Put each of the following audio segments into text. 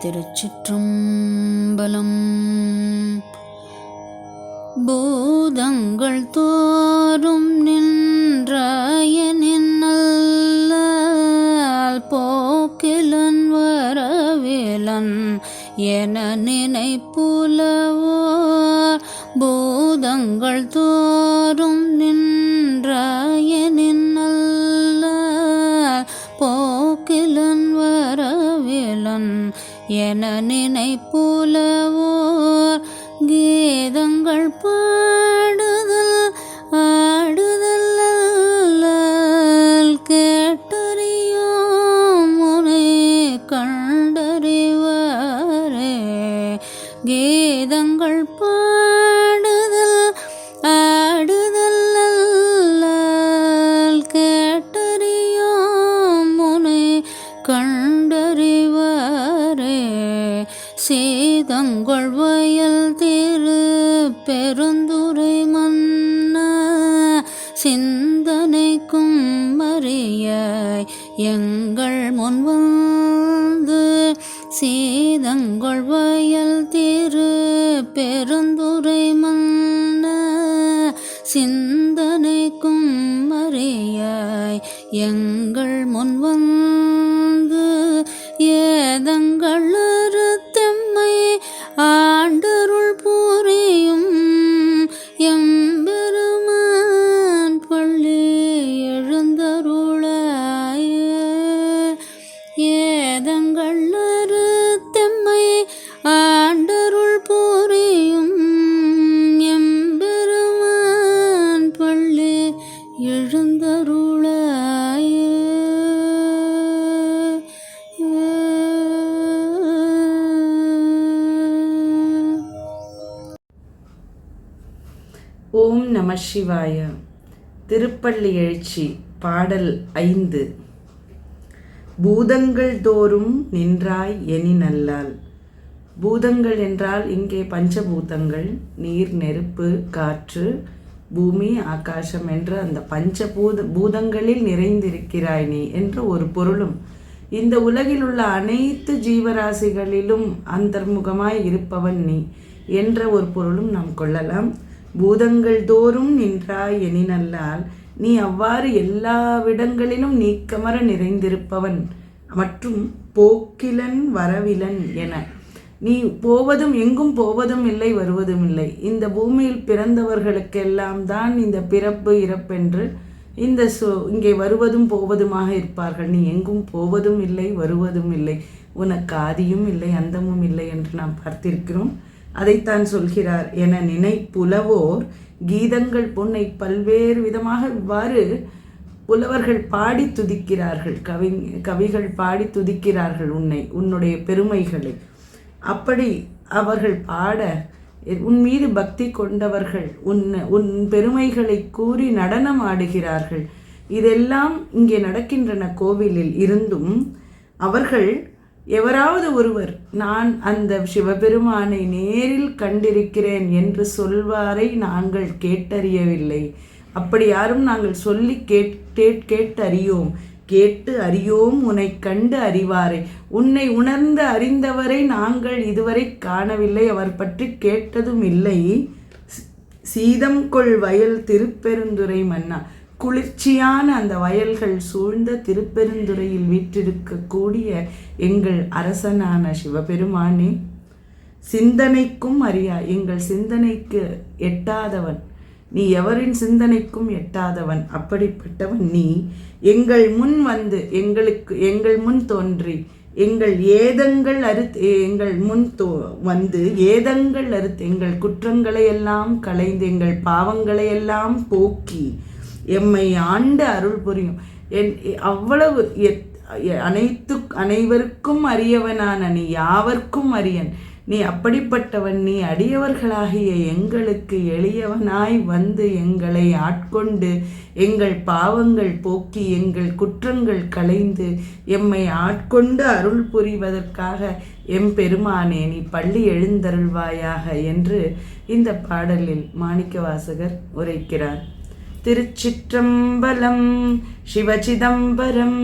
திருச்சிற்றம்பலம். பூதங்கள் தோறும் நின்றாயனின் நல்ல போக்கிலன் வரவிலன் என நினைப்புலவோர். பூதங்கள் தோறும் நின்றாயனின் நல்ல போக்கிலன் வரவிலன் என நினைப்புலவோர். கீதங்கள் பாடுதல் ஆடுதல் கேட்டறியோம் முனை கண்டறிவாரே. கீதங்கள் பாடுதல் ஆடுதல் கேட்டறியோம் முனை கண்டறிவாரே. சீதங்கொள் வயல் திரு பெருந்துரை மன்ன சிந்தனைக்கும் மறியாய் எங்கள் முன்வந்து. சீதங்கொள் வயல் திரு பெருந்துரை மன்ன சிந்தனைக்கும் மறியாய் எங்கள் முன்வந்து. ஏதங்கள் அறுத்தெம்மை ஆண்டருள் புரியும் எம்பெருமான் பள்ளி எழுந்தருளாய. ஏதங்கள் அறுத்தெம்மை ஆண்டருள் புரியும் எம்பெருமான் பள்ளி எழுந்தருளாய. ஓம் நம சிவாய. திருப்பள்ளி எழுச்சி பாடல் 5. பூதங்கள் தோறும் நின்றாய் எனினல்லால். பூதங்கள் என்றால் இங்கே பஞ்சபூதங்கள், நீர், நெருப்பு, காற்று, பூமி, ஆகாசம் என்ற அந்த பூதங்களில் நிறைந்திருக்கிறாய் நீ என்ற ஒரு பொருளும், இந்த உலகில் உள்ள அனைத்து ஜீவராசிகளிலும் அந்தர்முகமாய் இருப்பவன் நீ என்ற ஒரு பொருளும் நாம் கொள்ளலாம். பூதங்கள் தோறும் நின்றாய் எனினல்லால், நீ அவ்வாறு எல்லாவிடங்களிலும் நீக்கமர நிறைந்திருப்பவன் மற்றும் போக்கிலன் வரவிலன் என, நீ போவதும் எங்கும் போவதும் இல்லை வருவதும் இல்லை. இந்த பூமியில் பிறந்தவர்களுக்கெல்லாம் தான் இந்த பிறப்பு இறப்பென்று இங்கே வருவதும் போவதுமாக இருப்பார்கள். நீ எங்கும் போவதும் இல்லை வருவதும் இல்லை, உனக்கு ஆதியும் இல்லை அந்தமும் இல்லை என்று நாம் பார்த்திருக்கிறோம். அதைத்தான் சொல்கிறார். என நினைப்புலவோர். கீதங்கள் பொன்னை பல்வேறு விதமாக இவ்வாறு புலவர்கள் பாடி துதிக்கிறார்கள், கவிகள் பாடி துதிக்கிறார்கள் உன்னுடைய பெருமைகளை. அப்படி அவர்கள் பாட உன் மீது பக்தி கொண்டவர்கள் உன் பெருமைகளை கூறி நடனம் ஆடுகிறார்கள். இதெல்லாம் இங்கே நடக்கின்றன கோவிலில் இருந்தும் அவர்கள் எவராவது ஒருவர் நான் அந்த சிவபெருமானை நேரில் கண்டிருக்கிறேன் என்று சொல்வாரை நாங்கள் கேட்டறியவில்லை. அப்படி யாரும் நாங்கள் சொல்லி கேட்டு அறியோம் உன்னை கண்டு அறிவாரை. உன்னை உணர்ந்து அறிந்தவரை நாங்கள் இதுவரை காணவில்லை, அவர் பற்றி கேட்டதும் இல்லை. சீதம் கொள் வயல் திருப்பெருந்துரை மன்னா. குளிர்ச்சியான அந்த வயல்கள் சூழ்ந்த திருப்பெருந்துறையில் வீற்றிருக்கக்கூடிய எங்கள் அரசனான சிவபெருமானே, சிந்தனைக்கும் அறியா, எங்கள் சிந்தனைக்கு எட்டாதவன் நீ, எவரின் சிந்தனைக்கும் எட்டாதவன். அப்படிப்பட்டவன் நீ எங்கள் முன் வந்து எங்கள் முன் தோன்றி எங்கள் ஏதங்கள் எங்கள் முன் வந்து ஏதங்கள் அறுத்து எங்கள் குற்றங்களை எல்லாம் களைந்து எங்கள் பாவங்களை எல்லாம் போக்கி எம்மை ஆண்டு அருள் புரியும். அவ்வளவு அனைவருக்கும் அறியவனான நீ யாவர்க்கும் அறியன். நீ அப்படிப்பட்டவன். நீ அடியவர்களாகிய எங்களுக்கு எளியவனாய் வந்து எங்களை ஆட்கொண்டு எங்கள் பாவங்கள் போக்கி எங்கள் குற்றங்கள் களைந்து எம்மை ஆட்கொண்டு அருள் புரிவதற்காக எம்பெருமானே நீ பள்ளி எழுந்தருள்வாயாக என்று இந்த பாடலில் மாணிக்கவாசகர் உரைக்கிறார். திருச்சிற்றம்பலம். சிவசிதம்பரம்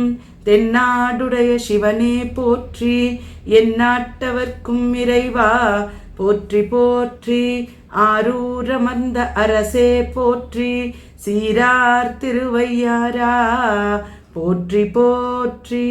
தென்னாடுடைய சிவனே போற்றி, எந்நாட்டவர்க்கும் இறைவா போற்றி போற்றி. ஆரூரமர்ந்த அரசே போற்றி, சீரார் திருவையாரா போற்றி போற்றி.